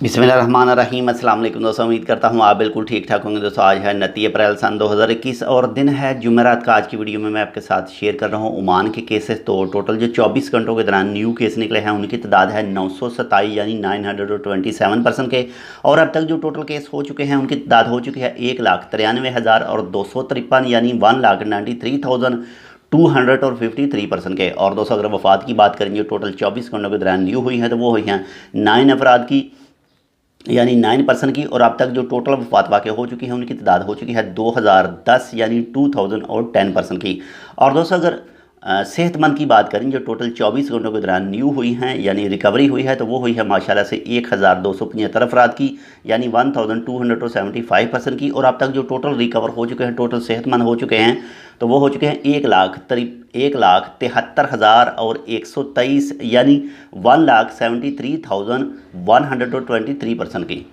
बिस्मिल्लाहिर्रहमानिर्रहीम। अस्सलाम वालेकुम दोस्तों, उम्मीद करता हूँ आप बिल्कुल ठीक ठाक होंगे। दोस्तों आज है 29 अप्रैल सन 2021 और दिन है जुमेरात का। आज की वीडियो में मैं आपके साथ शेयर कर रहा हूँ ओमान के केसेस। तो टोटल जो 24 घंटों के दौरान न्यू केस निकले हैं उनकी तादाद है 927 यानी 927 के। और अब तक जो टोटल केस हो चुके हैं उनकी तादाद हो चुकी है 1,93,253 यानी 1,93,253 के। और दोस्तों अगर वफात की बात करेंगे टोटल 24 घंटों के दौरान न्यू हुई हैं तो वो हुई हैं 9 अफराद की यानी 9% की। और अब तक जो टोटल वफात वाक़ हो चुकी है उनकी तादाद हो चुकी है 2010 यानी 2010% की। और दोस्तों अगर सेहतमंद की बात करें जो टोटल 24 घंटों के दौरान न्यू हुई हैं यानी रिकवरी हुई है तो वो हुई है माशाल्लाह से 1,275 अफराद की यानी 1,275% की। और अब तक जो टोटल रिकवर हो चुके हैं, टोटल सेहतमंद हो चुके हैं तो वो हो चुके हैं 1,73,123 यानी 1,73,123% की।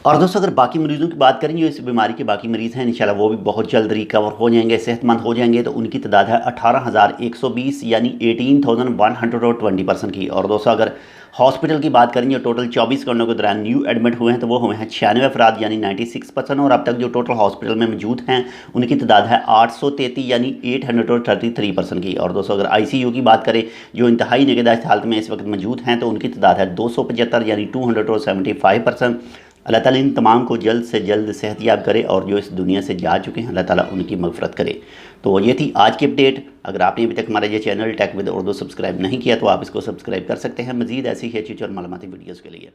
और दोस्तों अगर बाकी मरीज़ों की बात करें जो इस बीमारी के बाकी मरीज़ हैं इंशाल्लाह वो भी बहुत जल्द रिकवर हो जाएंगे, सेहतमंद हो जाएंगे। तो उनकी तादाद है 18,120 यानी 18,120% की। और दोस्तों अगर हॉस्पिटल की बात करें जो टोटल 24 घंटों के दौरान न्यू एडमिट हुए हैं तो वो हुए हैं 96 अफराद यानी 96%। और अब तक जो टोटल हॉस्पिटल में मौजूद हैं उनकी तादाद है 833 यानी 833% की। और दोस्तों अगर ICU की बात करें जो इंतहाई निगहदाश्त हालत में इस वक्त मौजूद हैं तो उनकी तादाद है 275 यानी 275%। अल्लाह ताला इन तमाम को जल्द से जल्द सेहतयाब करे और जो इस दुनिया से जा चुके हैं अल्लाह ताला उनकी मगफरत करे। तो ये थी आज की अपडेट। अगर आपने अभी तक हमारा ये channel take with Urdu subscribe नहीं किया तो आप इसको सब्सक्राइब कर सकते हैं मज़ीद ऐसी ही अच्छी और मालूमाती वीडियोज़ के लिए।